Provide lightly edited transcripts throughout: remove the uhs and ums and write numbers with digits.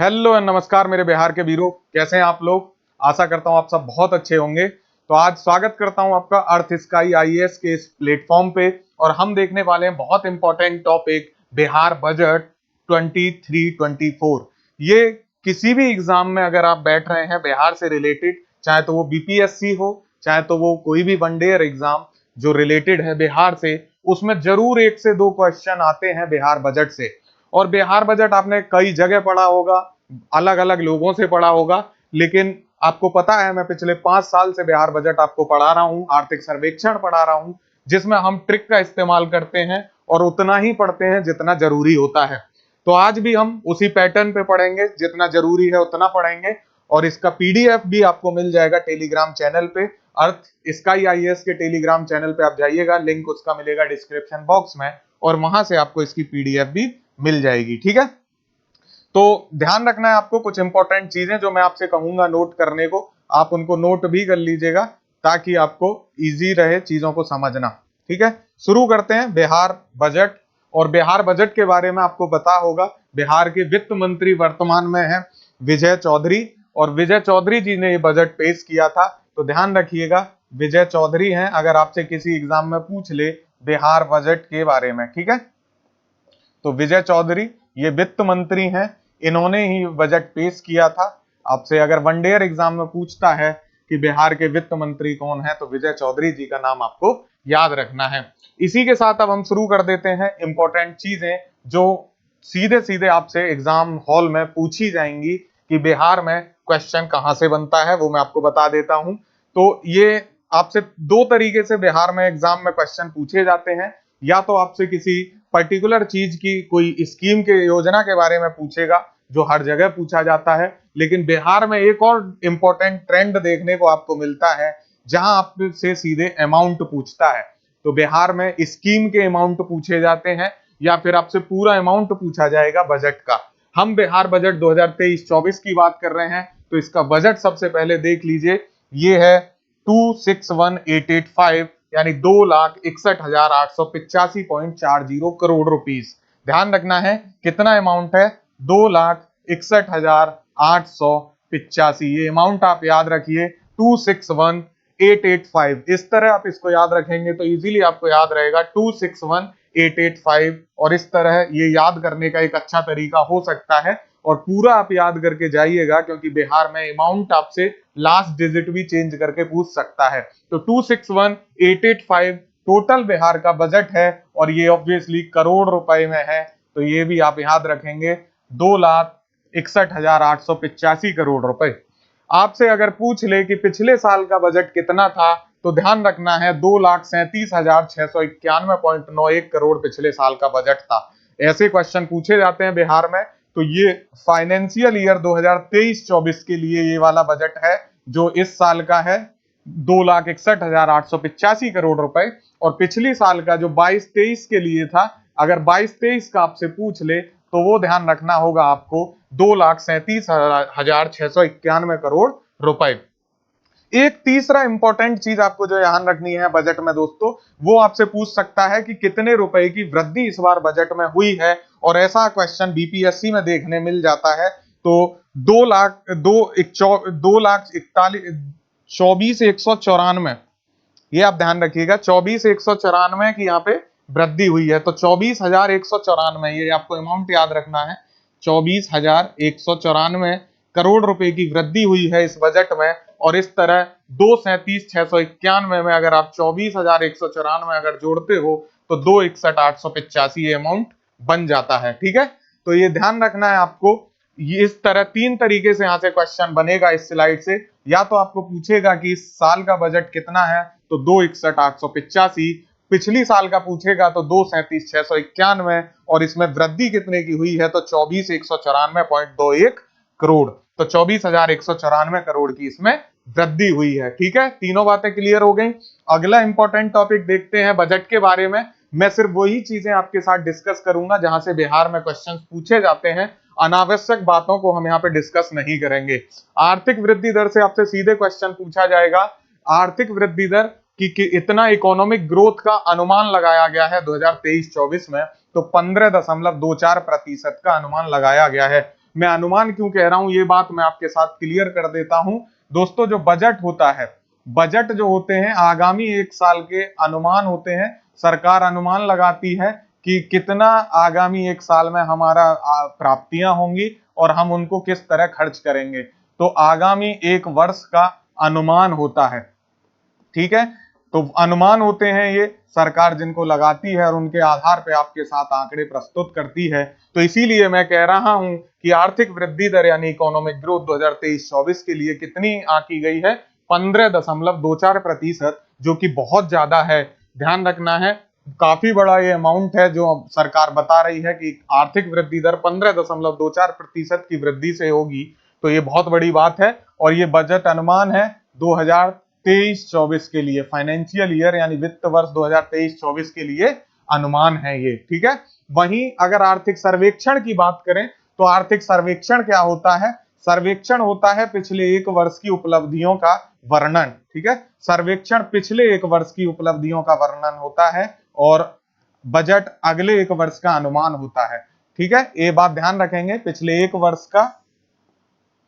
Hello and नमस्कार मेरे बिहार के वीरों, कैसे हैं आप लोग। आशा करता हूं आप सब बहुत अच्छे होंगे। तो आज स्वागत करता हूं आपका अर्थ स्काई आईएएस के इस प्लेटफॉर्म पे और हम देखने वाले हैं बहुत इंपॉर्टेंट टॉपिक बिहार बजट 23-24। ये किसी भी एग्जाम में अगर आप बैठ रहे हैं बिहार से रिलेटेड, चाहे तो वो बीपीएससी हो, चाहे तो वो कोई भी वन डेयर एग्जाम जो रिलेटेड है बिहार से, उसमें जरूर एक से दो क्वेश्चन आते हैं बिहार बजट से। और बिहार बजट आपने कई जगह पढ़ा होगा, अलग अलग लोगों से पढ़ा होगा, लेकिन आपको पता है मैं पिछले 5 साल से बिहार बजट आपको पढ़ा रहा हूं, आर्थिक सर्वेक्षण पढ़ा रहा हूं, जिसमें हम ट्रिक का इस्तेमाल करते हैं और उतना ही पढ़ते हैं जितना जरूरी होता है। तो आज भी हम उसी पैटर्न पे पढ़ेंगे, जितना जरूरी है उतना पढ़ेंगे। और इसका पीडीएफ भी आपको मिल जाएगा टेलीग्राम चैनल पे, अर्थ स्काई आईएएस के टेलीग्राम चैनल पे आप जाइएगा, लिंक उसका मिलेगा डिस्क्रिप्शन बॉक्स में, और वहां से आपको इसकी पीडीएफ भी मिल जाएगी। ठीक है, तो ध्यान रखना है आपको कुछ इंपॉर्टेंट चीजें जो मैं आपसे कहूंगा नोट करने को, आप उनको नोट भी कर लीजिएगा ताकि आपको इजी रहे चीजों को समझना। ठीक है, शुरू करते हैं बिहार बजट। और बिहार बजट के बारे में आपको पता होगा, बिहार के वित्त मंत्री वर्तमान में है विजय चौधरी, और विजय चौधरी जी ने ये बजट पेश किया था। तो ध्यान रखिएगा, विजय चौधरी हैं, अगर आपसे किसी एग्जाम में पूछ ले बिहार बजट के बारे में। ठीक है, तो विजय चौधरी ये वित्त मंत्री हैं, इन्होंने ही बजट पेश किया था। आपसे अगर वन डेयर एग्जाम में पूछता है कि बिहार के वित्त मंत्री कौन है, तो विजय चौधरी जी का नाम आपको याद रखना है। इसी के साथ अब हम शुरू कर देते हैं इंपॉर्टेंट चीजें जो सीधे सीधे आपसे एग्जाम हॉल में पूछी जाएंगी कि बिहार में क्वेश्चन कहां से बनता है, वो मैं आपको बता देता हूं। तो ये आपसे दो तरीके से बिहार में एग्जाम में क्वेश्चन पूछे जाते हैं। या तो आपसे किसी पर्टिकुलर चीज की कोई स्कीम के योजना के बारे में पूछेगा, जो हर जगह पूछा जाता है, लेकिन बिहार में एक और इंपॉर्टेंट ट्रेंड देखने को आपको मिलता है जहां आपसे सीधे अमाउंट पूछता है। तो बिहार में स्कीम के अमाउंट पूछे जाते हैं या फिर आपसे पूरा अमाउंट पूछा जाएगा बजट का। हम बिहार बजट 2023-24 की बात कर रहे हैं, तो इसका बजट सबसे पहले देख लीजिए, ये है 261,885, यानी 2,61,885.40 करोड़ रुपीस। ध्यान रखना है कितना अमाउंट है, 2,61,885। ये अमाउंट आप याद रखिए, 261,885। इस तरह आप इसको याद रखेंगे तो इजीली आपको याद रहेगा 261,885। और इस तरह ये याद करने का एक अच्छा तरीका हो सकता है, और पूरा आप याद करके जाइएगा, क्योंकि बिहार में अमाउंट आपसे लास्ट डिजिट भी चेंज करके पूछ सकता है। तो 261,885 टोटल बिहार का बजट है, और ये ऑब्वियसली करोड़ रुपए में है, तो ये भी आप याद रखेंगे, 2,61,885 करोड़ रुपए। आपसे अगर पूछ ले कि पिछले साल का बजट कितना था, तो ध्यान रखना है 2,37,691.91 करोड़ पिछले साल का बजट था। ऐसे क्वेश्चन पूछे जाते हैं बिहार में। तो ये फाइनेंशियल ईयर 2023-24 के लिए ये वाला बजट है, जो इस साल का है 2,61,885 करोड़ रुपए। और पिछली साल का जो 22-23 के लिए था, अगर 22-23 का आपसे पूछ ले तो वो ध्यान रखना होगा आपको 2,37,691 करोड़ रुपए। एक तीसरा इंपॉर्टेंट चीज आपको जो ध्यान रखनी है बजट में दोस्तों, वो आपसे पूछ सकता है कि कितने रुपए की वृद्धि इस बार बजट में हुई है। और ऐसा क्वेश्चन बीपीएससी में देखने मिल जाता है। तो 2,24,194, ये आप ध्यान रखिएगा, 24,194 की यहाँ पे वृद्धि हुई है। तो 24,194, ये आपको अमाउंट याद रखना है, 24,194 करोड़ रुपए की वृद्धि हुई है इस बजट में। और इस तरह 2,37,691 में अगर आप 24,194 अगर जोड़ते हो तो 2,61,885 ये अमाउंट बन जाता है। ठीक है, तो ये ध्यान रखना है आपको। ये इस तरह तीन तरीके से यहाँ से क्वेश्चन बनेगा इस स्लाइड से। या तो आपको पूछेगा कि इस साल का बजट कितना है, तो 2,61,885। पिछली साल का पूछेगा तो 2,37,691, और इसमें वृद्धि कितने की हुई है, तो 24,194.21 करोड़। तो 24,194 करोड़ की इसमें वृद्धि हुई है। ठीक है, तीनों बातें क्लियर हो गई। अगला इंपॉर्टेंट टॉपिक देखते हैं बजट के बारे में। मैं सिर्फ वही चीजें आपके साथ डिस्कस करूंगा जहां से बिहार में क्वेश्चन पूछे जाते हैं, अनावश्यक बातों को हम यहाँ पे डिस्कस नहीं करेंगे। आर्थिक वृद्धि दर से आपसे सीधे क्वेश्चन पूछा जाएगा, आर्थिक वृद्धि दर कि इतना इकोनॉमिक ग्रोथ का अनुमान लगाया गया है 2023-24 में, तो 15.24% का अनुमान लगाया गया है। मैं अनुमान क्यों कह रहा हूं, ये बात मैं आपके साथ क्लियर कर देता हूं। दोस्तों, जो बजट होता है, बजट जो होते हैं आगामी एक साल के अनुमान होते हैं। सरकार अनुमान लगाती है कि कितना आगामी एक साल में हमारा प्राप्तियां होंगी और हम उनको किस तरह खर्च करेंगे। तो आगामी एक वर्ष का अनुमान होता है, ठीक है। तो अनुमान होते हैं ये, सरकार जिनको लगाती है और उनके आधार पे आपके साथ आंकड़े प्रस्तुत करती है। तो इसीलिए मैं कह रहा हूं कि आर्थिक वृद्धि दर यानी इकोनॉमिक ग्रोथ 2023-24 के लिए कितनी आंकी गई है, 15.24%, जो कि बहुत ज्यादा है। ध्यान रखना है, काफी बड़ा ये अमाउंट है जो सरकार बता रही है कि आर्थिक वृद्धि दर 15.24% की वृद्धि से होगी। तो ये बहुत बड़ी बात है और ये बजट अनुमान है 2023-24 के लिए, फाइनेंशियल ईयर यानी वित्त वर्ष 2023-24 के लिए अनुमान है ये, ठीक है। वहीं अगर आर्थिक सर्वेक्षण की बात करें तो आर्थिक सर्वेक्षण क्या होता है, सर्वेक्षण होता है पिछले एक वर्ष की उपलब्धियों का वर्णन, ठीक है। सर्वेक्षण पिछले एक वर्ष की उपलब्धियों का वर्णन होता है और बजट अगले एक वर्ष का अनुमान होता है, ठीक है। ये बात ध्यान रखेंगे, पिछले एक वर्ष का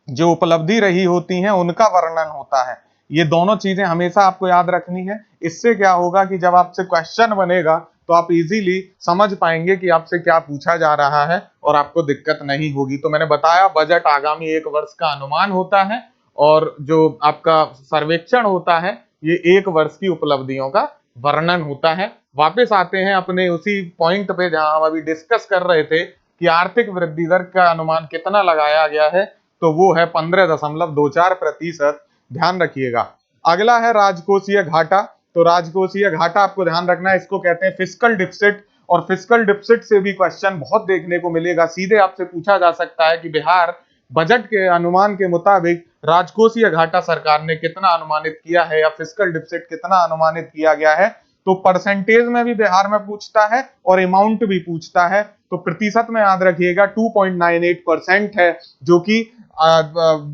जो उपलब्धि रही होती हैं उनका वर्णन होता है। ये दोनों चीजें हमेशा आपको याद रखनी है। इससे क्या होगा कि जब आपसे क्वेश्चन बनेगा तो आप इजीली समझ पाएंगे कि आपसे क्या पूछा जा रहा है और आपको दिक्कत नहीं होगी। तो मैंने बताया, बजट आगामी एक वर्ष का अनुमान होता है और जो आपका सर्वेक्षण होता है ये एक वर्ष की उपलब्धियों का वर्णन होता है। वापस आते हैं अपने उसी पॉइंट पे जहां हम अभी डिस्कस कर रहे थे कि आर्थिक वृद्धि दर का अनुमान कितना लगाया गया है, तो वो है 15.24%। ध्यान रखिएगा। अगला है राजकोषीय घाटा। तो राजकोषीय घाटा आपको ध्यान रखना है, इसको कहते हैं फिस्कल डिफिसिट। और फिस्कल डिफिसिट से भी क्वेश्चन बहुत देखने को मिलेगा। सीधे आपसे पूछा जा सकता है कि बिहार बजट के अनुमान के मुताबिक राजकोषीय घाटा सरकार ने कितना अनुमानित किया है या फिस्कल डिफिसिट कितना अनुमानित किया गया है। तो परसेंटेज में भी बिहार में पूछता है और अमाउंट भी पूछता है। तो प्रतिशत में याद रखिएगा 2.98% है, जो कि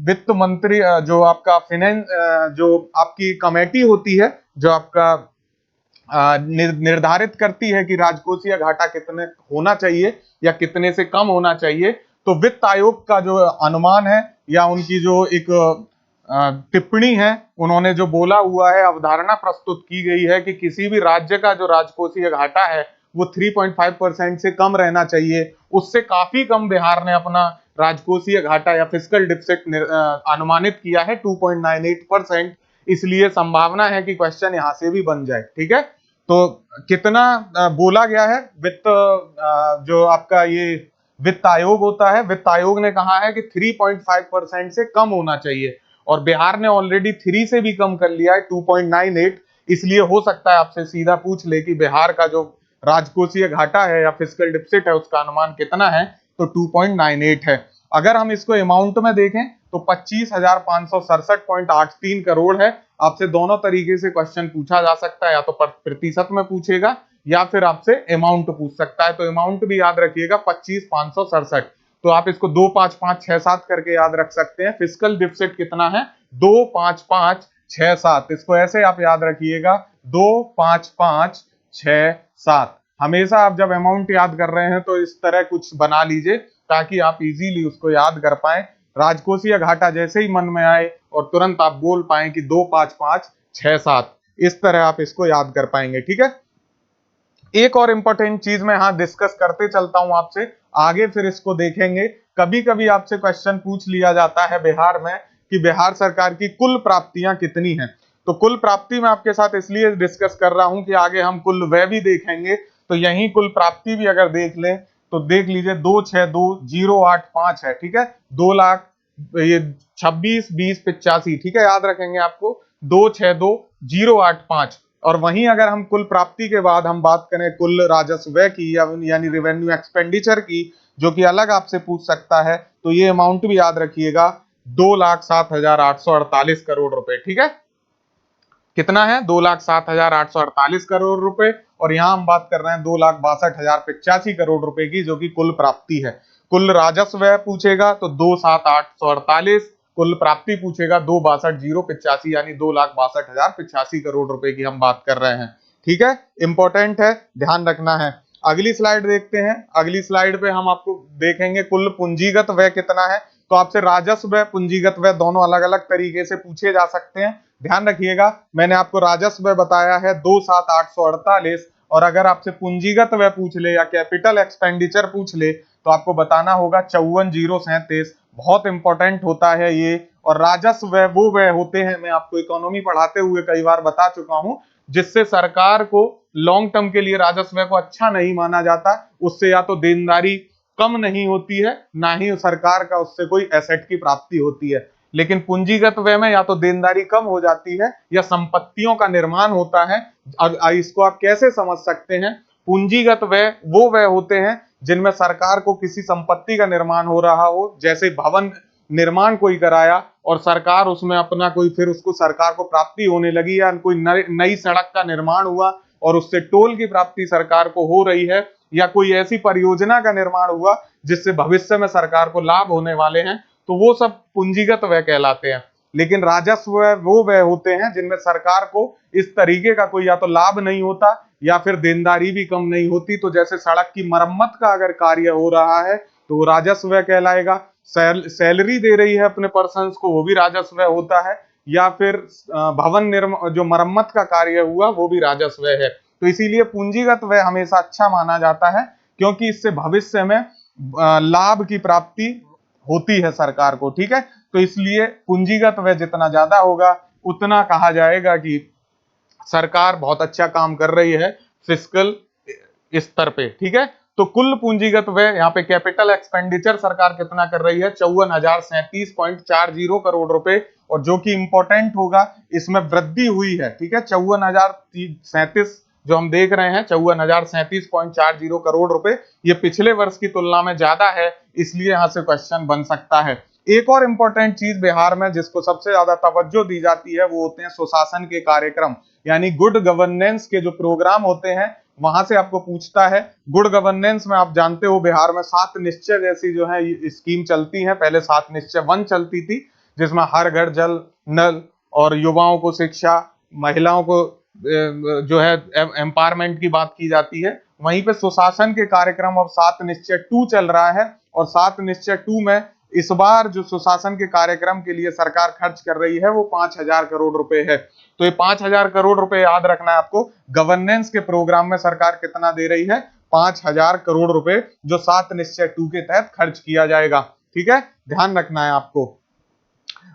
वित्त मंत्री जो आपका फाइनेंस जो आपकी कमेटी होती है जो आपका निर्धारित करती है कि राजकोषीय घाटा कितने होना चाहिए या कितने से कम होना चाहिए। तो वित्त आयोग का जो अनुमान है या उनकी जो एक टिप्पणी है, उन्होंने जो बोला हुआ है, अवधारणा प्रस्तुत की गई है कि किसी भी राज्य का जो राजकोषीय घाटा है वो 3.5% से कम रहना चाहिए। उससे काफी कम बिहार ने अपना राजकोषीय घाटा या फिस्कल डिफिसिट अनुमानित किया है 2.98%। इसलिए संभावना है कि क्वेश्चन यहां से भी बन जाए, ठीक है। तो कितना बोला गया है, वित्त जो आपका ये वित्त आयोग होता है, वित्त आयोग ने कहा है कि 3.5% से कम होना चाहिए और बिहार ने ऑलरेडी 3 से भी कम कर लिया है, 2.98। इसलिए हो सकता है आपसे सीधा पूछ ले कि बिहार का जो राजकोषीय घाटा है या फिस्कल डिफिसिट है उसका अनुमान कितना है, तो 2.98 है। अगर हम इसको अमाउंट में देखें तो 25,567.83 करोड़ है। आपसे दोनों तरीके से क्वेश्चन पूछा जा सकता है, या तो प्रतिशत में पूछेगा या फिर आपसे अमाउंट पूछ सकता है। तो अमाउंट भी याद रखिएगा 25,567। तो आप इसको 25567 करके याद रख सकते हैं। फिस्कल डिफिसिट कितना है, 25567। इसको ऐसे आप याद रखिएगा 25567। हमेशा आप जब अमाउंट याद कर रहे हैं तो इस तरह कुछ बना लीजिए ताकि आप इजीली उसको याद कर पाए। राजकोषीय घाटा जैसे ही मन में आए और तुरंत आप बोल पाए कि 25567, इस तरह आप इसको याद कर पाएंगे, ठीक है। एक और इंपॉर्टेंट चीज मैं यहां डिस्कस करते चलता हूं आपसे आगे, फिर इसको देखेंगे। कभी कभी आपसे क्वेश्चन पूछ लिया जाता है बिहार में कि बिहार सरकार की कुल प्राप्तियां कितनी हैं। तो कुल प्राप्ति मैं आपके साथ इसलिए डिस्कस कर रहा हूं कि आगे हम कुल व्यय भी देखेंगे। तो यही कुल प्राप्ति भी अगर देख लें तो देख लीजिए 262,085 है, ठीक है। 2 लाख ये 26 20 85, ठीक है, याद रखेंगे आपको 262,085। और वहीं अगर हम कुल प्राप्ति के बाद हम बात करें कुल राजस्व व्यय की यानी रेवेन्यू एक्सपेंडिचर की, जो कि अलग आपसे पूछ सकता है, तो ये अमाउंट भी याद रखिएगा 2,07,848 करोड़ रुपए, ठीक है। कितना है, 2,07,848 करोड़ रुपए। और यहां हम बात कर रहे हैं 2,62,085 करोड़ रुपए की, जो कि कुल प्राप्ति है। कुल राजस्व व्यय पूछेगा तो 2,07,848, कुल प्राप्ति पूछेगा 2,62,085 यानी 2,62,085 करोड़ रुपए की हम बात कर रहे हैं, ठीक है। इंपॉर्टेंट है, ध्यान रखना है। अगली स्लाइड देखते हैं। अगली स्लाइड पे हम आपको देखेंगे कुल पूंजीगत व्यय कितना है। तो आपसे राजस्व व्यय, पूंजीगत व्यय दोनों अलग अलग तरीके से पूछे जा सकते हैं। ध्यान रखिएगा, मैंने आपको राजस्व व्यय बताया है 2,7,848, और अगर आपसे पूंजीगत व्यय पूछ ले या कैपिटल एक्सपेंडिचर पूछ ले तो आपको बताना होगा 54,037। बहुत इंपॉर्टेंट होता है ये। और राजस्व व्यय वो व्यय होते हैं, मैं आपको इकोनॉमी पढ़ाते हुए कई बार बता चुका हूं, जिससे सरकार को लॉन्ग टर्म के लिए राजस्व व्यय को अच्छा नहीं माना जाता। उससे या तो देनदारी कम नहीं होती है, ना ही सरकार का उससे कोई एसेट की प्राप्ति होती है। लेकिन पूंजीगत व्यय में या तो देनदारी कम हो जाती है या संपत्तियों का निर्माण होता है। इसको आप कैसे समझ सकते हैं? पूंजीगत व्यय वो व्यय होते हैं जिनमें सरकार को किसी संपत्ति का निर्माण हो रहा हो, जैसे भवन निर्माण कोई कराया और सरकार उसमें अपना कोई, फिर उसको सरकार को प्राप्ति होने लगी, या कोई नई सड़क का निर्माण हुआ और उससे टोल की प्राप्ति सरकार को हो रही है, या कोई ऐसी परियोजना का निर्माण हुआ जिससे भविष्य में सरकार को लाभ होने वाले हैं, तो वो सब पूंजीगत व्यय कहलाते हैं। लेकिन राजस्व व्यय वो व्यय होते हैं जिनमें सरकार को इस तरीके का कोई या तो लाभ नहीं होता या फिर देनदारी भी कम नहीं होती। तो जैसे सड़क की मरम्मत का अगर कार्य हो रहा है तो वो राजस्व व्यय कहलाएगा। सैलरी दे रही है अपने पर्सन्स को, वो भी राजस्व व्यय होता है। या फिर भवन निर्माण, जो मरम्मत का कार्य हुआ, वो भी राजस्व व्यय है। तो इसीलिए पूंजीगत व्यय हमेशा अच्छा माना जाता है, क्योंकि इससे भविष्य में लाभ की प्राप्ति होती है सरकार को। ठीक है, तो इसलिए पूंजीगत व्यय जितना ज्यादा होगा उतना कहा जाएगा कि सरकार बहुत अच्छा काम कर रही है फिस्कल स्तर पे। ठीक है, तो कुल पूंजीगत व्यय, यहाँ पे कैपिटल एक्सपेंडिचर सरकार कितना कर रही है? 54,037.40 करोड़ रुपए। और जो कि इंपॉर्टेंट होगा, इसमें वृद्धि हुई है। ठीक है, 54,037 जो हम देख रहे हैं, 54,037.40 करोड़ रुपए, ये पिछले वर्ष की तुलना में ज्यादा है, इसलिए यहां से क्वेश्चन बन सकता है। एक और इंपॉर्टेंट चीज बिहार में जिसको सबसे ज्यादा तवज्जो दी जाती है, वो होते हैं सुशासन के कार्यक्रम, यानी गुड गवर्नेंस के जो प्रोग्राम होते हैं, वहां से आपको पूछता है। गुड गवर्नेंस में आप जानते हो बिहार में 7 निश्चय जैसी जो है स्कीम चलती है। पहले 7 निश्चय 1 चलती थी, जिसमें हर घर जल नल, और युवाओं को शिक्षा, महिलाओं को जो है एम्पावरमेंट की बात की जाती है। वहीं पे सुशासन के कार्यक्रम अब 7 निश्चय 2 चल रहा है, और 7 निश्चय 2 में इस बार जो सुशासन के कार्यक्रम के लिए सरकार खर्च कर रही है वो 5,000 करोड़ रुपए है। तो ये 5,000 करोड़ रुपए याद रखना है आपको। गवर्नेंस के प्रोग्राम में सरकार कितना दे रही है? 5,000 करोड़ रुपए, जो 7 निश्चय 2 के तहत खर्च किया जाएगा। ठीक है, ध्यान रखना है आपको।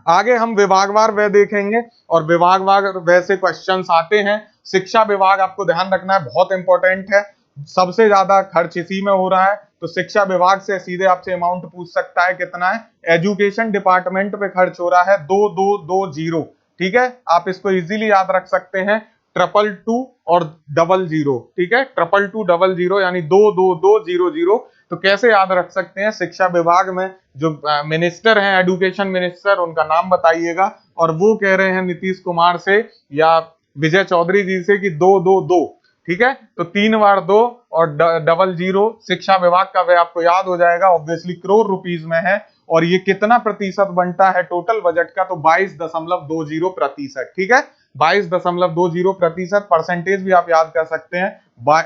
आगे हम विभागवार व्यय देखेंगे, और विभागवार व्यय से क्वेश्चंस आते हैं। शिक्षा विभाग आपको ध्यान रखना है, बहुत इंपॉर्टेंट है, सबसे ज्यादा खर्च इसी में हो रहा है। तो शिक्षा विभाग से सीधे आपसे अमाउंट पूछ सकता है, कितना है? एजुकेशन डिपार्टमेंट पे खर्च हो रहा है 2,220। ठीक है, आप इसको इजीली याद रख सकते हैं, 222 और 00। ठीक है, 22200 यानी 22200। तो कैसे याद रख सकते हैं? शिक्षा विभाग में जो मिनिस्टर हैं, एजुकेशन मिनिस्टर, उनका नाम बताइएगा, और वो कह रहे हैं नीतीश कुमार से या विजय चौधरी जी से कि 222। ठीक है, तो 3 बार 2 और 00। शिक्षा विभाग का व्यय आपको याद हो जाएगा, ऑब्वियसली करोड़ रुपीज में है। और ये कितना प्रतिशत बनता है टोटल बजट का? तो 22.20%। ठीक है, 22.20%। परसेंटेज भी आप याद कर सकते हैं,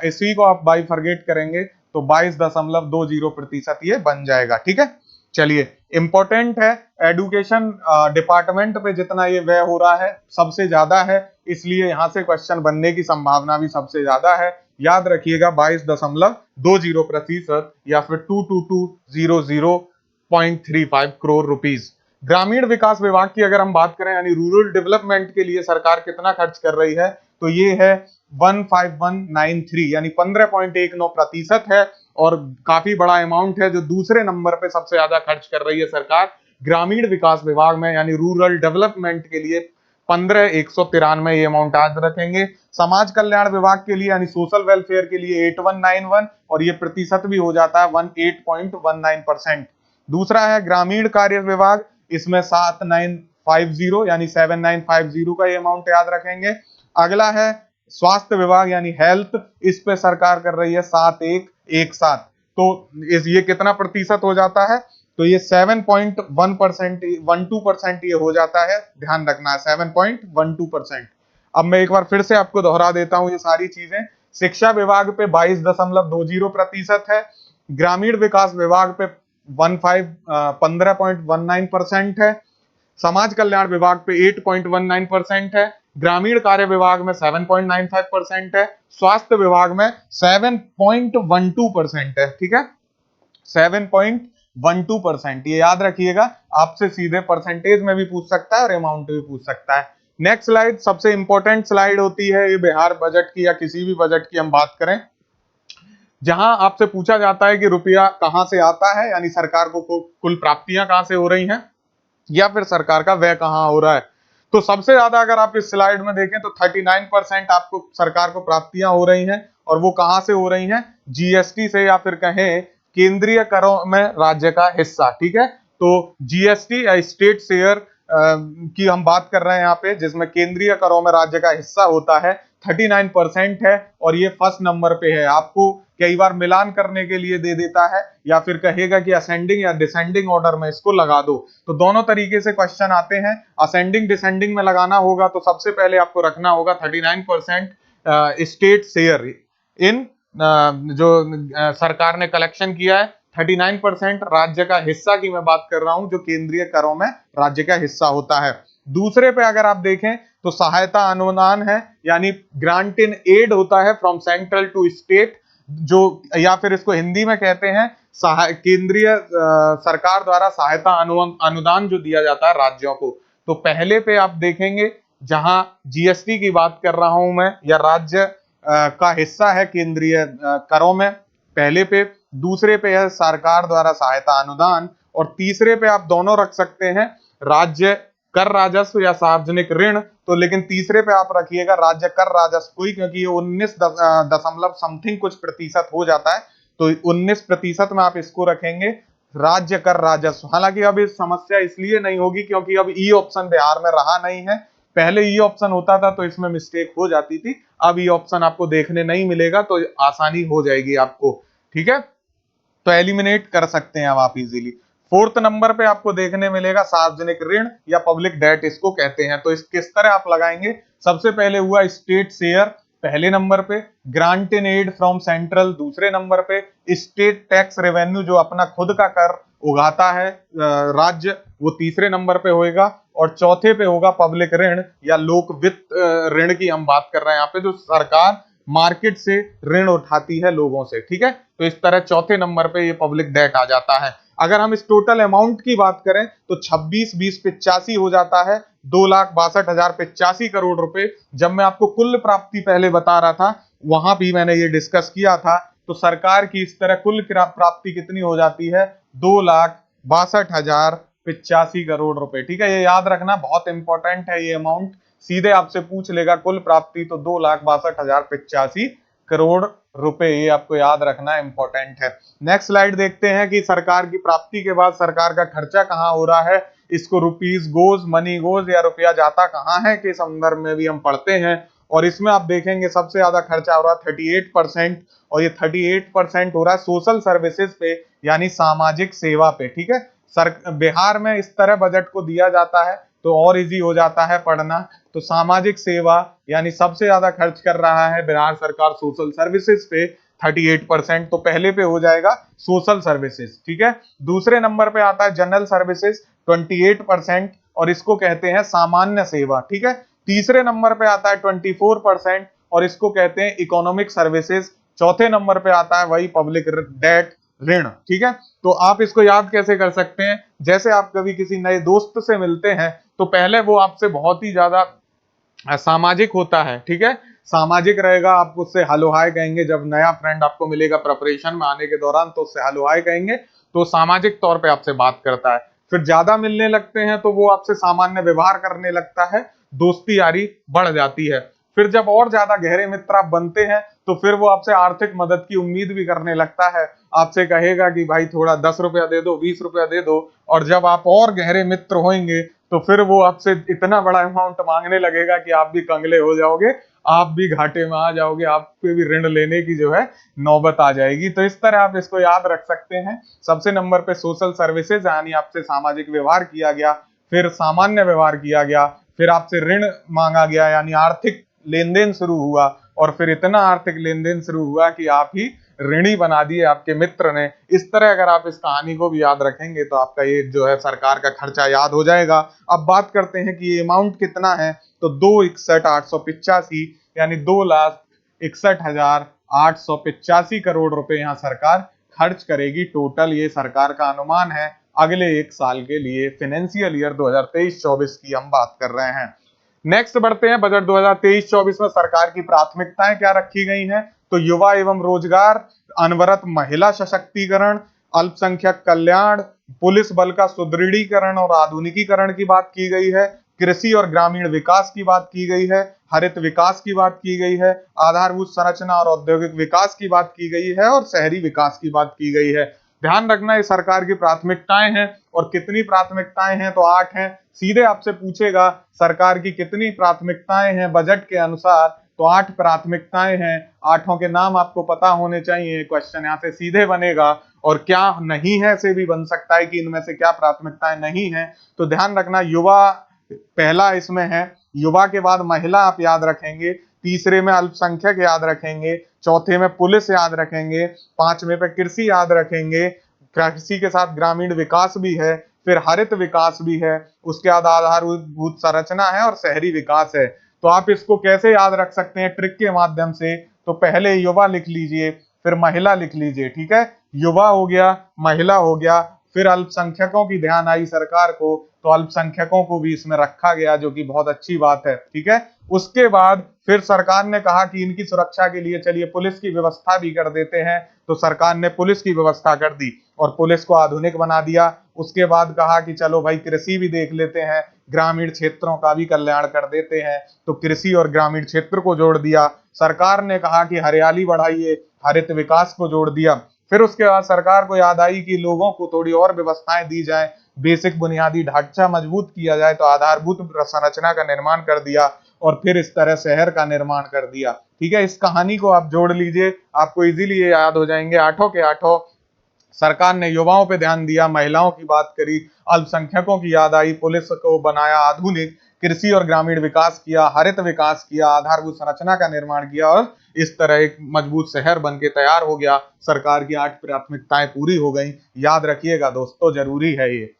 इसी को आप बाई फॉरगेट करेंगे तो 22.20% ये बन जाएगा। ठीक है, चलिए, इंपॉर्टेंट है, एजुकेशन डिपार्टमेंट पे जितना ये व्यय हो रहा है सबसे ज्यादा है, इसलिए यहां से क्वेश्चन बनने की संभावना भी सबसे ज्यादा है। याद रखिएगा 22.20% या फिर 22200.35 करोड़ रुपीज। ग्रामीण विकास विभाग की अगर हम बात करें, यानी रूरल डेवलपमेंट के लिए सरकार कितना खर्च कर रही है, तो ये है 15193, यानी 15.19% है। और काफी बड़ा अमाउंट है, जो दूसरे नंबर पे सबसे ज्यादा खर्च कर रही है सरकार ग्रामीण विकास विभाग में, यानी रूरल डेवलपमेंट के लिए 15,193 ये अमाउंट आज रखेंगे। समाज कल्याण विभाग के लिए यानी सोशल वेलफेयर के लिए 8191, और ये प्रतिशत भी हो जाता है 18.19%। दूसरा है ग्रामीण कार्य विभाग, इसमें 7950 यानी 7950 का ये अमाउंट याद रखेंगे। अगला है स्वास्थ्य विभाग यानी हेल्थ, इस पे सरकार कर रही है 7117। तो ये कितना प्रतिशत हो जाता है? तो ये 7.1% ये हो जाता है, ध्यान रखना है 7.12%। अब मैं एक बार फिर से आपको दोहरा देता हूं ये सारी चीजें, शिक्षा विभाग पे 22.20% है, ग्रामीण विकास विभाग पे 15.19% है, समाज कल्याण विभाग पे 8.19% है, ग्रामीण कार्य विभाग में 7.95% है, स्वास्थ्य विभाग में 7.12% है। ठीक है, 7.12%, ये याद रखिएगा, आपसे सीधे परसेंटेज में भी पूछ सकता है और अमाउंट भी पूछ सकता है। नेक्स्ट स्लाइड सबसे इंपॉर्टेंट स्लाइड होती है, ये बिहार बजट की या किसी भी बजट की हम बात करें, जहां आपसे पूछा जाता है कि रुपया कहां से आता है, यानी सरकार को कुल प्राप्तियां कहां से हो रही हैं या फिर सरकार का व्यय कहां हो रहा है। तो सबसे ज्यादा अगर आप इस स्लाइड में देखें तो 39% आपको सरकार को प्राप्तियां हो रही हैं, और वो कहां से हो रही हैं, जीएसटी से, या फिर कहें केंद्रीय करों में राज्य का हिस्सा। ठीक है, तो जीएसटी या स्टेट शेयर की हम बात कर रहे हैं यहाँ पे, जिसमें केंद्रीय करों में राज्य का हिस्सा होता है, 39% है, और ये फर्स्ट नंबर पे है। आपको कई बार मिलान करने के लिए दे देता है, या फिर कहेगा कि असेंडिंग या डिसेंडिंग ऑर्डर में इसको लगा दो, तो दोनों तरीके से क्वेश्चन आते हैं। असेंडिंग डिसेंडिंग में लगाना होगा तो सबसे पहले आपको रखना होगा 39% स्टेट शेयर इन जो सरकार ने कलेक्शन किया है, 39% राज्य का हिस्सा की मैं बात कर रहा हूं, जो केंद्रीय करों में राज्य का हिस्सा होता है। दूसरे पे अगर आप देखें तो सहायता अनुदान है, यानी ग्रांट इन एड होता है फ्रॉम सेंट्रल टू स्टेट, जो या फिर इसको हिंदी में कहते हैं केंद्रीय सरकार द्वारा सहायता अनुदान जो दिया जाता है राज्यों को। तो पहले पे आप देखेंगे जहां जीएसटी की बात कर रहा हूं मैं, या राज्य का हिस्सा है केंद्रीय करों में, पहले पे। दूसरे पे है सरकार द्वारा सहायता अनुदान, और तीसरे पे आप दोनों रख सकते हैं, राज्य कर राजस्व या सार्वजनिक ऋण। तो लेकिन तीसरे पे आप रखिएगा राज्य कर राजस्व को ही, क्योंकि ये 19 दशमलव समथिंग कुछ प्रतिशत हो जाता है, तो 19% में आप इसको रखेंगे राज्य कर राजस्व। हालांकि अब इस समस्या इसलिए नहीं होगी क्योंकि अब ई ऑप्शन बिहार में रहा नहीं है, पहले ई ऑप्शन होता था तो इसमें मिस्टेक हो जाती थी, अब ई ऑप्शन आपको देखने नहीं मिलेगा, तो आसानी हो जाएगी आपको। ठीक है, तो एलिमिनेट कर सकते हैं अब आप इजीली। फोर्थ नंबर पे आपको देखने मिलेगा सार्वजनिक ऋण या पब्लिक डेट इसको कहते हैं। तो इस किस तरह आप लगाएंगे, सबसे पहले हुआ स्टेट शेयर पहले नंबर पे, grant in aid from central दूसरे नंबर पे, स्टेट टैक्स रेवेन्यू जो अपना खुद का कर उगाता है राज्य, वो तीसरे नंबर पे होएगा, और चौथे पे होगा पब्लिक ऋण या लोक वित्त ऋण की हम बात कर रहे हैं यहाँ पे, जो सरकार मार्केट से ऋण उठाती है लोगों से। ठीक है, तो इस तरह चौथे नंबर पे ये पब्लिक डेट आ जाता है। अगर हम इस टोटल अमाउंट की बात करें तो 26, 20, 85 हो जाता है 2,62,085 करोड़ रुपए। जब मैं आपको कुल प्राप्ति पहले बता रहा था, वहां भी मैंने ये डिस्कस किया था, तो सरकार की इस तरह कुल प्राप्ति कितनी हो जाती है, 2,62,085 करोड़ रुपए। ठीक है, ये याद रखना बहुत इंपॉर्टेंट है, ये अमाउंट सीधे आपसे पूछ लेगा कुल प्राप्ति, तो 2,62,085 करोड़ रुपए, ये आपको याद रखना इंपॉर्टेंट है। नेक्स्ट स्लाइड देखते हैं कि सरकार की प्राप्ति के बाद सरकार का खर्चा कहां हो रहा है, इसको रुपीज गोज, मनी गोज या रुपया जाता कहां है के संदर्भ में भी हम पढ़ते हैं। और इसमें आप देखेंगे सबसे ज्यादा खर्चा हो रहा है 38%, और ये 38% हो रहा है सोशल सर्विसेज पे, यानी सामाजिक सेवा पे। ठीक है, बिहार में इस तरह बजट को दिया जाता है तो और इजी हो जाता है पढ़ना। तो सामाजिक सेवा यानी सबसे ज्यादा खर्च कर रहा है बिहार सरकार सोशल सर्विसेज पे 38%, तो पहले पे हो जाएगा सोशल सर्विसेज। ठीक है, दूसरे नंबर पे आता है जनरल सर्विसेज 28%, और इसको कहते हैं सामान्य सेवा। ठीक है, तीसरे नंबर पे आता है 24%, और इसको कहते हैं इकोनॉमिक सर्विसेज। चौथे नंबर पे आता है वही पब्लिक डेट ऋण। ठीक है, तो आप इसको याद कैसे कर सकते हैं, जैसे आप कभी किसी नए दोस्त से मिलते हैं तो पहले वो आपसे बहुत ही ज्यादा सामाजिक होता है। ठीक है, सामाजिक रहेगा, आप उससे हेलो हाय कहेंगे, जब नया फ्रेंड आपको मिलेगा प्रिपरेशन में आने के दौरान तो उससे हेलो हाय कहेंगे, तो सामाजिक तौर पे आपसे बात करता है। फिर ज्यादा मिलने लगते हैं तो वो आपसे सामान्य व्यवहार करने लगता है, दोस्ती यारी बढ़ जाती है। फिर जब और ज्यादा गहरे मित्र आप बनते हैं तो फिर वो आपसे आर्थिक मदद की उम्मीद भी करने लगता है, आपसे कहेगा कि भाई थोड़ा 10 रुपया दे दो, 20 रुपया दे दो। और जब आप और गहरे मित्र होंगे तो फिर वो आपसे इतना बड़ा अमाउंट मांगने लगेगा कि आप भी कंगले हो जाओगे, आप भी घाटे में आ जाओगे, आप पे भी ऋण लेने की जो है नौबत आ जाएगी। तो इस तरह आप इसको याद रख सकते हैं। सबसे नंबर पे सोशल सर्विसेज, यानी आपसे सामाजिक व्यवहार किया गया, फिर सामान्य व्यवहार किया गया, फिर आपसे ऋण मांगा गया यानी आर्थिक लेन देन शुरू हुआ, और फिर इतना आर्थिक लेन देन शुरू हुआ कि आप ही ऋणी बना दिए आपके मित्र ने। इस तरह अगर आप इस कहानी को भी याद रखेंगे तो आपका ये जो है सरकार का खर्चा याद हो जाएगा। अब बात करते हैं कि ये अमाउंट कितना है, तो 261,885 यानी 2,61,885 करोड़ रुपए यहाँ सरकार खर्च करेगी टोटल। ये सरकार का अनुमान है अगले एक साल के लिए, फाइनेंशियल ईयर 2023-24 की हम बात कर रहे हैं। नेक्स्ट बढ़ते हैं, बजट 2023-24 में सरकार की प्राथमिकताएं क्या रखी गई हैं, तो युवा एवं रोजगार, अनवरत महिला सशक्तिकरण, अल्पसंख्यक कल्याण, पुलिस बल का सुदृढ़ीकरण और आधुनिकीकरण की बात की गई है, कृषि और ग्रामीण विकास की बात की गई है, हरित विकास की बात की गई है, आधारभूत संरचना और औद्योगिक विकास की बात की गई है और शहरी विकास की बात की गई है। ध्यान रखना ये सरकार की प्राथमिकताएं हैं, और कितनी प्राथमिकताएं हैं, तो 8 हैं। सीधे आपसे पूछेगा सरकार की कितनी प्राथमिकताएं हैं बजट के अनुसार, तो 8 प्राथमिकताएं हैं। 8 के नाम आपको पता होने चाहिए, क्वेश्चन यहाँ से सीधे बनेगा। और क्या नहीं है से भी बन सकता है कि इनमें से क्या प्राथमिकताएं नहीं है, तो ध्यान रखना युवा पहला इसमें है, युवा के बाद महिला आप याद रखेंगे, तीसरे में अल्पसंख्यक याद रखेंगे, चौथे में पुलिस याद रखेंगे, पांचवें पे कृषि याद रखेंगे, कृषि के साथ ग्रामीण विकास भी है, फिर हरित विकास भी है, उसके बाद आधारभूत संरचना है और शहरी विकास है। तो आप इसको कैसे याद रख सकते हैं ट्रिक के माध्यम से, तो पहले युवा लिख लीजिए, फिर महिला लिख लीजिए, ठीक है, युवा हो गया, महिला हो गया, फिर अल्पसंख्यकों की ध्यान आई सरकार को, तो अल्पसंख्यकों को भी इसमें रखा गया, जो कि बहुत अच्छी बात है, ठीक है। उसके बाद फिर सरकार ने कहा कि इनकी सुरक्षा के लिए चलिए पुलिस की व्यवस्था भी कर देते हैं, तो सरकार ने पुलिस की व्यवस्था कर दी और पुलिस को आधुनिक बना दिया। उसके बाद कहा कि चलो भाई कृषि भी देख लेते हैं, ग्रामीण क्षेत्रों का भी कल्याण कर देते हैं, तो कृषि और ग्रामीण क्षेत्र को जोड़ दिया। सरकार ने कहा कि हरियाली बढ़ाइए, हरित विकास को जोड़ दिया। फिर उसके बाद सरकार को याद आई कि लोगों को थोड़ी और व्यवस्थाएं दी जाए, बेसिक बुनियादी ढांचा मजबूत किया जाए, तो आधारभूत संरचना का निर्माण कर दिया और फिर इस तरह शहर का निर्माण कर दिया, ठीक है। इस कहानी को आप जोड़ लीजिए, आपको इजीली ये याद हो जाएंगे। 8 के 8 सरकार ने युवाओं पे ध्यान दिया, महिलाओं की बात करी, अल्पसंख्यकों की याद आई, पुलिस को बनाया आधुनिक, कृषि और ग्रामीण विकास किया, हरित विकास किया, आधारभूत संरचना का निर्माण किया और इस तरह एक मजबूत शहर बन के तैयार हो गया। सरकार की 8 प्राथमिकताएं पूरी हो गई। याद रखिएगा दोस्तों, जरूरी है ये।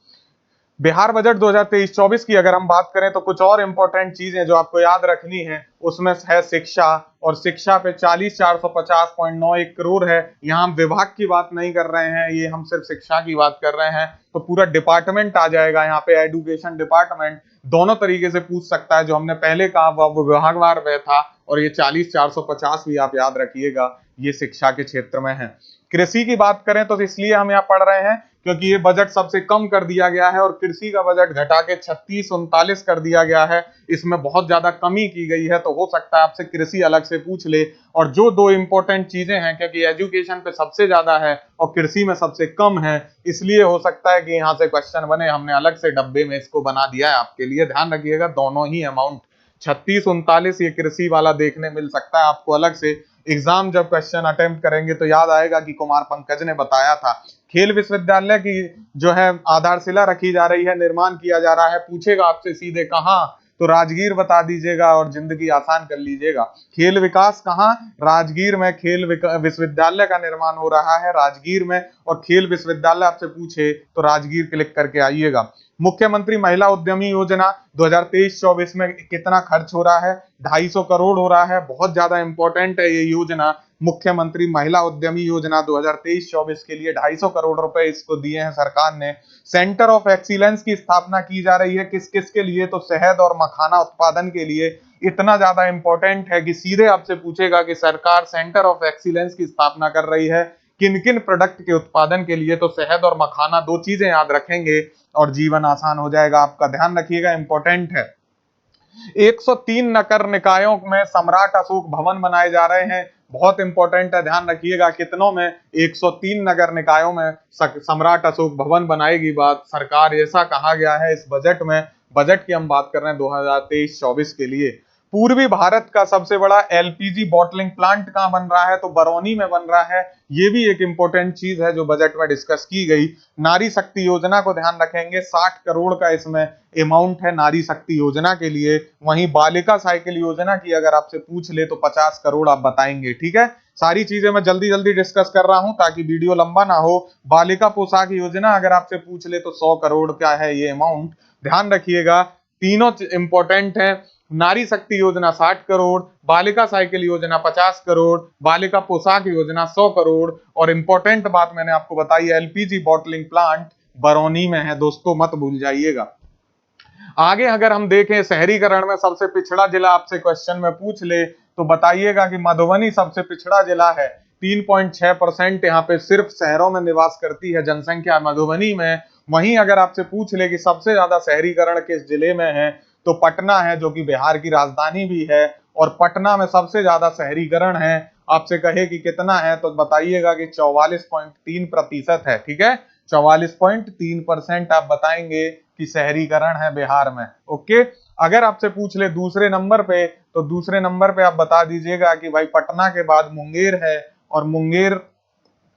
बिहार बजट 2023-24 की अगर हम बात करें तो कुछ और इंपॉर्टेंट चीजें जो आपको याद रखनी है, उसमें है शिक्षा, और शिक्षा पे 40,450.91 करोड़ है। यहाँ हम विभाग की बात नहीं कर रहे हैं, ये हम सिर्फ शिक्षा की बात कर रहे हैं, तो पूरा डिपार्टमेंट आ जाएगा यहाँ पे, एजुकेशन डिपार्टमेंट दोनों तरीके से पूछ सकता है। जो हमने पहले कहा वो विभागवार वह था, और ये 40,450 भी आप याद रखिएगा, ये शिक्षा के क्षेत्र में है। कृषि की बात करें तो इसलिए हम यहाँ पढ़ रहे हैं क्योंकि ये बजट सबसे कम कर दिया गया है और कृषि का बजट घटा के 3639 कर दिया गया है। इसमें बहुत ज्यादा कमी की गई है, तो हो सकता है आपसे कृषि अलग से पूछ ले। और जो दो इंपॉर्टेंट चीजें हैं, क्योंकि एजुकेशन पे सबसे ज्यादा है और कृषि में सबसे कम है, इसलिए हो सकता है कि यहाँ से क्वेश्चन बने। हमने अलग से डब्बे में इसको बना दिया है आपके लिए, ध्यान रखिएगा। दोनों ही अमाउंट 3639 ये कृषि वाला देखने मिल सकता है आपको अलग से। एग्जाम जब क्वेश्चन अटेम्प्ट करेंगे तो याद आएगा कि कुमार पंकज ने बताया था। खेल विश्वविद्यालय की जो है आधारशिला रखी जा रही है, निर्माण किया जा रहा है, पूछेगा आपसे सीधे कहाँ, तो राजगीर बता दीजिएगा और जिंदगी आसान कर लीजिएगा। खेल विकास कहाँ, राजगीर में खेल विश्वविद्यालय का निर्माण हो रहा है, राजगीर में। और खेल विश्वविद्यालय आपसे पूछे तो राजगीर क्लिक करके आइएगा। मुख्यमंत्री महिला उद्यमी योजना 2023-24 में कितना खर्च हो रहा है, 250 करोड़ हो रहा है। बहुत ज्यादा इंपॉर्टेंट है ये योजना, मुख्यमंत्री महिला उद्यमी योजना 2023-24 के लिए 250 करोड़ रुपए इसको दिए हैं सरकार ने। सेंटर ऑफ एक्सीलेंस की स्थापना की जा रही है, किस किस के लिए, तो शहद और मखाना उत्पादन के लिए। इतना ज्यादा इंपॉर्टेंट है कि सीधे आपसे पूछेगा कि सरकार सेंटर ऑफ एक्सीलेंस की स्थापना कर रही है किन किन प्रोडक्ट के उत्पादन के लिए, तो शहद और मखाना, दो चीजें याद रखेंगे और जीवन आसान हो जाएगा आपका। ध्यान रखिएगा, इंपॉर्टेंट है। 103 नगर निकायों में सम्राट अशोक भवन बनाए जा रहे हैं, बहुत इंपॉर्टेंट है, ध्यान रखिएगा। कितनों में, 103 नगर निकायों में सम्राट अशोक भवन बनाएगी बात सरकार, ऐसा कहा गया है इस बजट में। बजट की हम बात कर रहे हैं 2023-24 के लिए। पूर्वी भारत का सबसे बड़ा एलपीजी बॉटलिंग प्लांट कहां बन रहा है, तो बरौनी में बन रहा है। ये भी एक इंपॉर्टेंट चीज है जो बजट में डिस्कस की गई। नारी शक्ति योजना को ध्यान रखेंगे, 60 करोड़ का इसमें अमाउंट है नारी शक्ति योजना के लिए। वहीं बालिका साइकिल योजना की अगर आपसे पूछ ले तो 50 करोड़ आप बताएंगे। ठीक है, सारी चीजें मैं जल्दी जल्दी डिस्कस कर रहा हूं ताकि वीडियो लंबा ना हो। बालिका पोशाक योजना अगर आपसे पूछ ले तो 100 करोड़ का है ये अमाउंट, ध्यान रखिएगा। तीनों इंपॉर्टेंट है। नारी शक्ति योजना 60 करोड़, बालिका साइकिल योजना 50 करोड़, बालिका पोशाक योजना 100 करोड़, और इंपॉर्टेंट बात मैंने आपको बताई एलपीजी बॉटलिंग प्लांट बरौनी में है दोस्तों, मत भूल जाइएगा। आगे अगर हम देखें शहरीकरण में सबसे पिछड़ा जिला आपसे क्वेश्चन में पूछ ले तो बताइएगा कि मधुबनी सबसे पिछड़ा जिला है। 3.6% यहाँ पे सिर्फ शहरों में निवास करती है जनसंख्या मधुबनी में। वहीं अगर आपसे पूछ ले कि सबसे ज्यादा शहरीकरण किस जिले में है तो पटना है, जो कि बिहार की राजधानी भी है, और पटना में सबसे ज्यादा शहरीकरण है। आपसे कहे कि कितना है तो बताइएगा कि 44.3% है। ठीक है, 44.3% आप बताएंगे कि शहरीकरण है बिहार में। ओके, अगर आपसे पूछ ले दूसरे नंबर पे तो दूसरे नंबर पे आप बता दीजिएगा कि भाई पटना के बाद मुंगेर है, और मुंगेर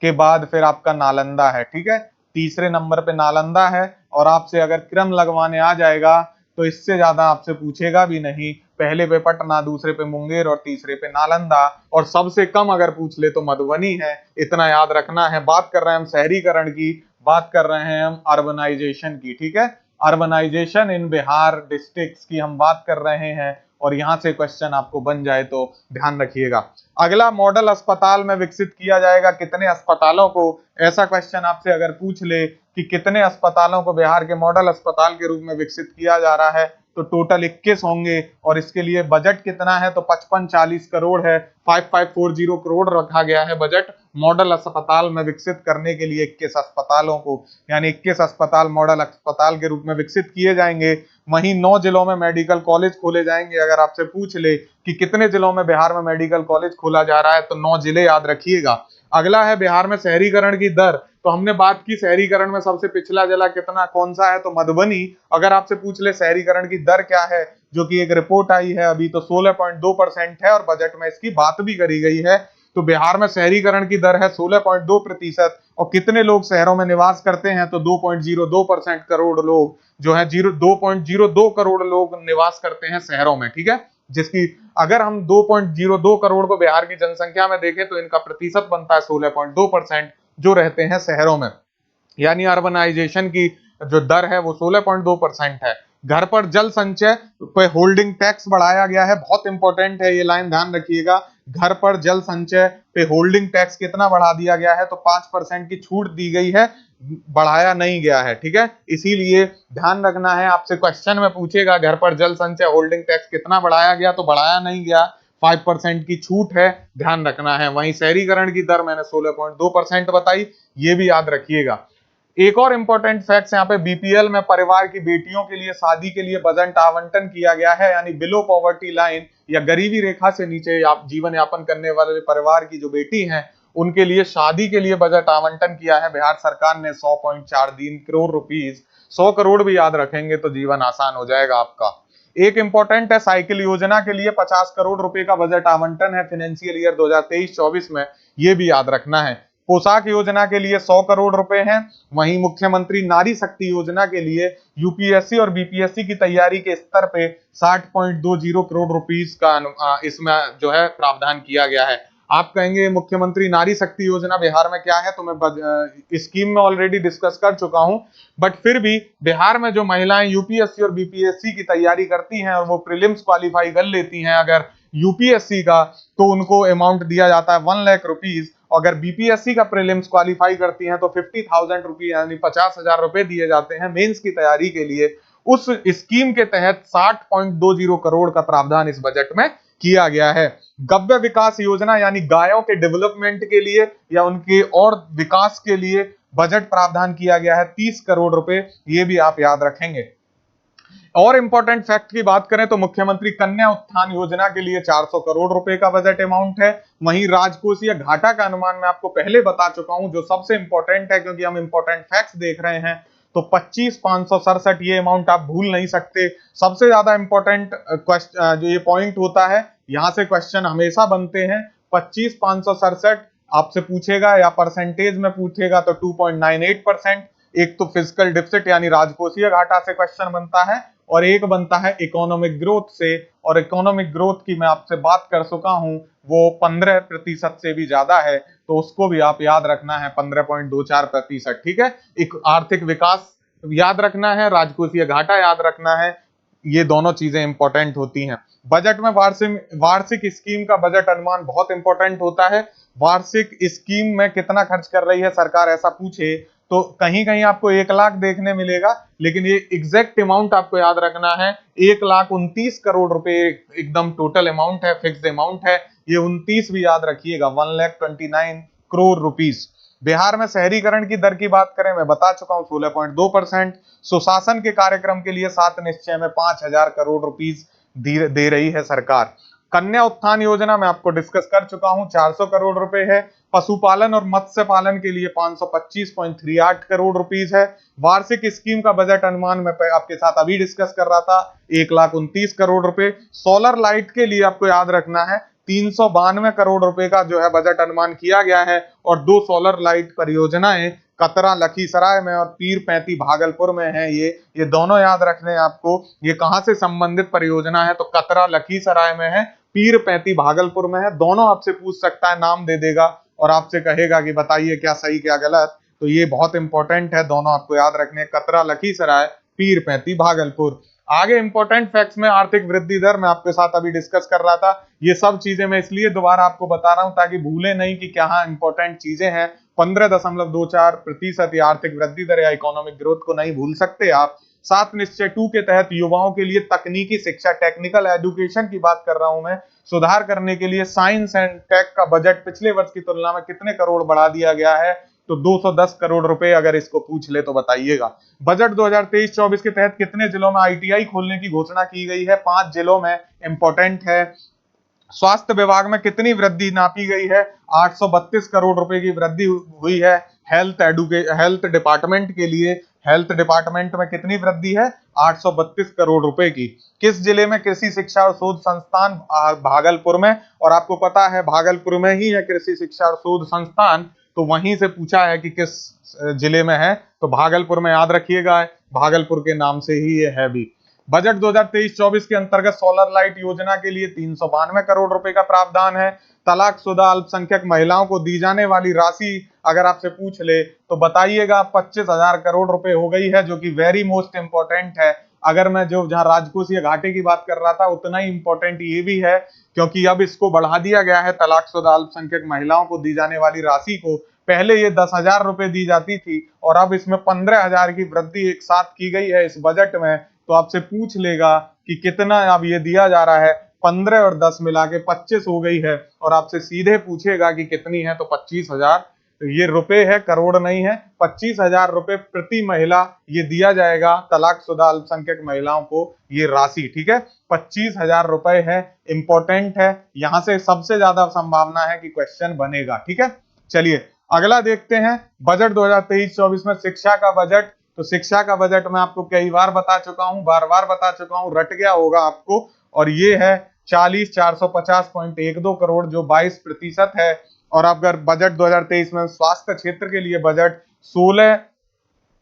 के बाद फिर आपका नालंदा है। ठीक है, तीसरे नंबर पे नालंदा है, और आपसे अगर क्रम लगवाने आ जाएगा तो इससे ज्यादा आपसे पूछेगा भी नहीं। पहले पे पटना, दूसरे पे मुंगेर और तीसरे पे नालंदा, और सबसे कम अगर पूछ ले तो मधुबनी है। इतना याद रखना है। बात कर रहे हैं हम शहरीकरण की, बात कर रहे हैं हम अर्बनाइजेशन की। ठीक है, अर्बनाइजेशन इन बिहार डिस्ट्रिक्ट्स की हम बात कर रहे हैं, और यहां से क्वेश्चन आपको बन जाए तो ध्यान रखिएगा। अगला मॉडल अस्पताल में विकसित किया जाएगा कितने अस्पतालों को, ऐसा क्वेश्चन आपसे अगर पूछ ले कि कितने अस्पतालों को बिहार के मॉडल अस्पताल के रूप में विकसित किया जा रहा है तो टोटल 21 होंगे, और इसके लिए बजट कितना है तो 5540 करोड़ है। 5540 करोड़ रखा गया है बजट मॉडल अस्पताल में विकसित करने के लिए 21 अस्पतालों को, यानी 21 अस्पताल मॉडल अस्पताल के रूप में विकसित किए जाएंगे। वहीं 9 जिलों में मेडिकल कॉलेज खोले जाएंगे। अगर आपसे पूछ ले कि कितने जिलों में बिहार में मेडिकल कॉलेज खोला जा रहा है तो 9 जिले याद रखिएगा। अगला है बिहार में शहरीकरण की दर। तो हमने बात की शहरीकरण में सबसे पिछला जिला कितना कौन सा है तो मधुबनी। अगर आपसे पूछ ले शहरीकरण की दर क्या है, जो कि एक रिपोर्ट आई है अभी, तो 16.2% है, और बजट में इसकी बात भी करी गई है। तो बिहार में शहरीकरण की दर है 16.2%, और कितने लोग शहरों में निवास करते हैं तो 2.02% करोड़ लोग जो है 2.02 करोड़ लोग निवास करते हैं शहरों में। ठीक है, जिसकी अगर हम 2.02 करोड़ को बिहार की जनसंख्या में देखें तो इनका प्रतिशत बनता है 16.2% जो रहते हैं शहरों में, यानी अर्बनाइजेशन की जो दर है वो 16.2% है। घर पर जल संचय पे होल्डिंग टैक्स बढ़ाया गया है, बहुत इंपॉर्टेंट है ये लाइन, ध्यान रखिएगा। घर पर जल संचय पे होल्डिंग टैक्स कितना बढ़ा दिया गया है तो 5% की छूट दी गई है, बढ़ाया नहीं गया है। ठीक है, इसीलिए ध्यान रखना है। आपसे क्वेश्चन में पूछेगा घर पर जल संचय होल्डिंग टैक्स कितना बढ़ाया गया तो बढ़ाया नहीं गया, 5% की छूट है, ध्यान रखना है। वहीं शहरीकरण की दर मैंने 16.2% बताई, ये भी याद रखिएगा। एक और इंपॉर्टेंट फैक्ट यहाँ पे, बीपीएल में परिवार की बेटियों के लिए शादी के लिए बजट आवंटन किया गया है, यानी बिलो पॉवर्टी लाइन या गरीबी रेखा से नीचे आप जीवन यापन करने वाले परिवार की जो बेटी हैं उनके लिए शादी के लिए बजट आवंटन किया है बिहार सरकार ने 100.43 करोड़ रुपीस। 100 करोड़ भी याद रखेंगे तो जीवन आसान हो जाएगा आपका। एक इंपॉर्टेंट है साइकिल योजना के लिए 50 करोड़ रुपए का बजट आवंटन है फाइनेंशियल ईयर 2023-24 में, ये भी याद रखना है। पोशाक योजना के लिए 100 करोड़ रुपए हैं। वहीं मुख्यमंत्री नारी शक्ति योजना के लिए यूपीएससी और बीपीएससी की तैयारी के स्तर पे 60.20 करोड़ रुपीस का इसमें जो है प्रावधान किया गया है। आप कहेंगे मुख्यमंत्री नारी शक्ति योजना बिहार में क्या है, तो मैं स्कीम में ऑलरेडी डिस्कस कर चुका हूं, बट फिर भी बिहार में जो महिलाएं यूपीएससी और बीपीएससी की तैयारी करती हैं और वो प्रीलिम्स क्वालिफाई कर लेती हैं अगर यूपीएससी का, तो उनको अमाउंट दिया जाता है 1 लाख रुपीज। अगर बीपीएससी का प्रीलिम्स क्वालिफाई करती हैं तो 50,000 रुपीज यानी 50,000 रुपए दिए जाते हैं मेंस की तैयारी के लिए। उस स्कीम के तहत 60.20 करोड़ का प्रावधान इस बजट में किया गया है। गव्य विकास योजना यानी गायों के डेवलपमेंट के लिए या उनके और विकास के लिए बजट प्रावधान किया गया है 30 करोड़ रुपए, ये भी आप याद रखेंगे। और इंपॉर्टेंट फैक्ट की बात करें तो मुख्यमंत्री कन्या उत्थान योजना के लिए 400 करोड़ रुपए का बजट अमाउंट है। वहीं राजकोषीय घाटा का अनुमान मैं आपको पहले बता चुका हूं, जो सबसे इंपॉर्टेंट है क्योंकि हम इंपॉर्टेंट फैक्ट्स देख रहे हैं। तो 25,567 ये अमाउंट आप भूल नहीं सकते। सबसे ज्यादा इंपॉर्टेंट क्वेश्चन जो ये पॉइंट होता है, यहां से क्वेश्चन हमेशा बनते हैं। 25,567 आपसे पूछेगा या परसेंटेज में पूछेगा तो 2.98%। एक तो फिजिकल डिफिसिट यानी राजकोषीय घाटा से क्वेश्चन बनता है, और एक बनता है इकोनॉमिक ग्रोथ से। और इकोनॉमिक ग्रोथ की मैं आपसे बात कर चुका हूं, वो 15% से भी ज्यादा है, तो उसको भी आप याद रखना है, 15.24%। ठीक है, एक आर्थिक विकास याद रखना है, राजकोषीय घाटा याद रखना है, ये दोनों चीजें इंपॉर्टेंट होती हैं। बजट में वार्षिक वार्षिक स्कीम का बजट अनुमान बहुत इंपॉर्टेंट होता है। वार्षिक स्कीम में कितना खर्च कर रही है सरकार, ऐसा पूछे तो कहीं कहीं आपको 1 लाख देखने मिलेगा, लेकिन ये एग्जैक्ट अमाउंट आपको याद रखना है। 1,29,00,00,000 रुपए एकदम टोटल अमाउंट है, फिक्स्ड अमाउंट है, ये 29 भी याद रखिएगा, 1,29,00,00,000 रुपीज। बिहार में शहरीकरण की दर की बात करें, मैं बता चुका हूं 16.2%। सुशासन के कार्यक्रम के लिए 7 निश्चय में 5,000 करोड़ रुपीज दे रही है सरकार। कन्या उत्थान योजना में आपको डिस्कस कर चुका हूं, 400 करोड़ रुपए है। पशुपालन और मत्स्य पालन के लिए 525.38 करोड़ रुपीज है। वार्षिक स्कीम का बजट अनुमान मैं आपके साथ अभी डिस्कस कर रहा था, 1,29,00,000 करोड़ रुपए। सोलर लाइट के लिए आपको याद रखना है 392 करोड़ रुपए का जो है बजट अनुमान किया गया है, और 2 सोलर लाइट परियोजनाएं कतरा लखीसराय में और पीर पैंती भागलपुर में है। ये दोनों याद रखने हैं आपको। ये कहां से संबंधित परियोजना है, तो कतरा लखीसराय में है, पीर पैंती भागलपुर में है। दोनों आपसे पूछ सकता है, नाम दे देगा और आपसे कहेगा कि बताइए क्या सही क्या गलत। तो ये बहुत इंपॉर्टेंट है, दोनों आपको याद रखने, कतरा लखीसराय, पीर पैंती भागलपुर। आगे इंपॉर्टेंट फैक्ट्स में आर्थिक वृद्धि दर मैं आपके साथ अभी डिस्कस कर रहा था। ये सब चीजें मैं इसलिए दोबारा आपको बता रहा हूं ताकि भूले नहीं कि क्या इंपॉर्टेंट चीजें हैं। 15.24% या आर्थिक वृद्धि दर या इकोनॉमिक ग्रोथ को नहीं भूल सकते आप। 7 निश्चय 2 के तहत युवाओं के लिए तकनीकी शिक्षा, टेक्निकल एजुकेशन की बात कर रहा हूं मैं, सुधार करने के लिए साइंस एंड टेक का बजट पिछले वर्ष की तुलना में कितने करोड़ बढ़ा दिया गया है, तो 210 करोड़ रुपए। अगर इसको पूछ ले तो बताइएगा। बजट 2023-24 के तहत कितने जिलों में आईटीआई खोलने की घोषणा की गई है, 5 जिलों में, इंपॉर्टेंट है। स्वास्थ्य विभाग में कितनी वृद्धि नापी गई है, 832 करोड़ रुपए की वृद्धि हुई है। हेल्थ डिपार्टमेंट के लिए, हेल्थ डिपार्टमेंट में कितनी वृद्धि है, 832 करोड़ रुपए की। किस जिले में कृषि शिक्षा और शोध संस्थान, भागलपुर में। और आपको पता है भागलपुर में ही है कृषि शिक्षा और शोध संस्थान, तो वहीं से पूछा है कि किस जिले में है, तो भागलपुर में याद रखिएगा, भागलपुर के नाम से ही ये है भी। बजट 2023-24 के अंतर्गत सोलर लाइट योजना के लिए 392 करोड़ रुपए का प्रावधान है। तलाकशुदा अल्पसंख्यक महिलाओं को दी जाने वाली राशि अगर आपसे पूछ ले तो बताइएगा 25,000 करोड़ रुपए हो गई है, जो कि वेरी मोस्ट इंपॉर्टेंट है। अगर मैं जो जहां राजकोषीय घाटे की बात कर रहा था, उतना ही इंपॉर्टेंट ये भी है, क्योंकि अब इसको बढ़ा दिया गया है। तलाकशुदा अल्पसंख्यक महिलाओं को दी जाने वाली राशि को, पहले ये 10,000 रुपए दी जाती थी और अब इसमें 15,000 की वृद्धि एक साथ की गई है इस बजट में। तो आपसे पूछ लेगा कि कितना अब ये दिया जा रहा है, 15 और 10 मिला के 25 हो गई है, और आपसे सीधे पूछेगा कि कितनी है, तो 25,000। तो ये रुपए है, करोड़ नहीं है। 25,000 रुपए प्रति महिला ये दिया जाएगा तलाकशुदा अल्पसंख्यक महिलाओं को, ये राशि। ठीक है, 25,000 रुपए है, इंपॉर्टेंट है, यहां से सबसे ज्यादा संभावना है कि क्वेश्चन बनेगा। ठीक है, चलिए अगला देखते हैं। बजट 2023-24 में शिक्षा का बजट। तो शिक्षा का बजट मैं आपको कई बार बता चुका हूं, बार बार बता चुका हूं, रट गया होगा आपको। और ये है 40,450.12 करोड़, जो 22% है। और अगर बजट 2023 में स्वास्थ्य क्षेत्र के लिए बजट 16,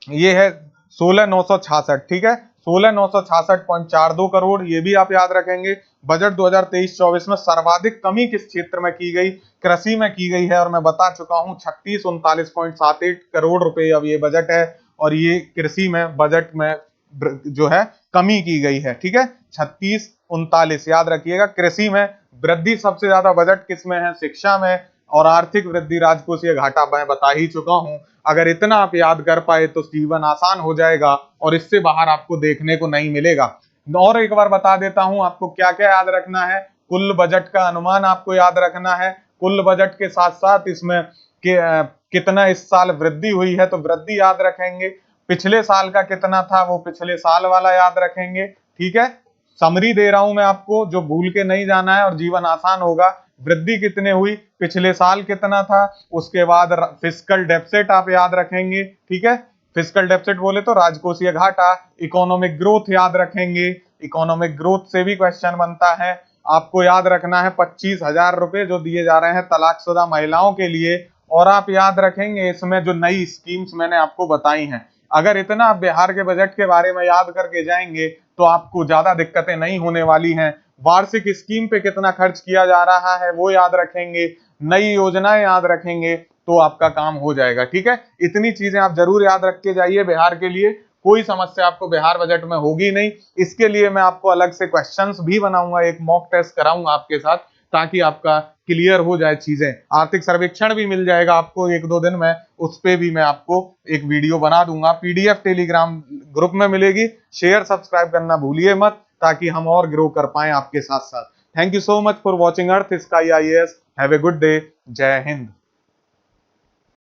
ये है 16,966। ठीक है, 16,966.42 करोड़, ये भी आप याद रखेंगे। बजट 2023-24 में सर्वाधिक कमी किस क्षेत्र में की गई, कृषि में की गई है, और मैं बता चुका हूं 3639.78 करोड़ रुपए अब ये बजट है, और ये कृषि में बजट में जो है कमी की गई है। ठीक है, 3639 याद रखिएगा। कृषि में वृद्धि सबसे ज्यादा बजट किस में है, शिक्षा में। और आर्थिक वृद्धि राजकोषीय घाटा मैं बता ही चुका हूं। अगर इतना आप याद कर पाए तो जीवन आसान हो जाएगा, और इससे बाहर आपको देखने को नहीं मिलेगा। और एक बार बता देता हूं आपको क्या क्या याद रखना है। कुल बजट का अनुमान आपको याद रखना है। कुल बजट के साथ साथ इसमें कितना इस साल वृद्धि हुई है, तो वृद्धि याद रखेंगे। पिछले साल का कितना था, वो पिछले साल वाला याद रखेंगे। ठीक है, समरी दे रहा हूं मैं आपको, जो भूल के नहीं जाना है, और जीवन आसान होगा। वृद्धि कितने हुई, पिछले साल कितना था, उसके बाद फिस्कल डेफिसिट आप याद रखेंगे। ठीक है, फिस्कल डेफिसिट बोले तो राजकोषीय घाटा। इकोनॉमिक ग्रोथ याद रखेंगे, इकोनॉमिक ग्रोथ से भी क्वेश्चन बनता है। आपको याद रखना है 25,000 रुपए जो दिए जा रहे हैं तलाकशुदा महिलाओं के लिए। और आप याद रखेंगे इसमें जो नई स्कीम्स मैंने आपको बताई हैं, अगर इतना आप बिहार के बजट के बारे में याद करके जाएंगे तो आपको ज्यादा दिक्कतें नहीं होने वाली हैं। वार्षिक स्कीम पे कितना खर्च किया जा रहा है वो याद रखेंगे, नई योजनाएं याद रखेंगे, तो आपका काम हो जाएगा। ठीक है, इतनी चीजें आप जरूर याद रख के जाइए बिहार के लिए, कोई समस्या आपको बिहार बजट में होगी नहीं। इसके लिए मैं आपको अलग से क्वेश्चंस भी बनाऊंगा, एक मॉक टेस्ट कराऊंगा आपके साथ, ताकि आपका क्लियर हो जाए चीजें। आर्थिक सर्वेक्षण भी मिल जाएगा आपको एक दो दिन में, उस पे भी मैं आपको एक वीडियो बना दूंगा, पीडीएफ टेलीग्राम ग्रुप में मिलेगी। शेयर सब्सक्राइब करना भूलिए मत, ताकि हम और ग्रो कर पाए आपके साथ साथ। Thank you so much for watching earth sky IAS. Have a good day. जय हिंद।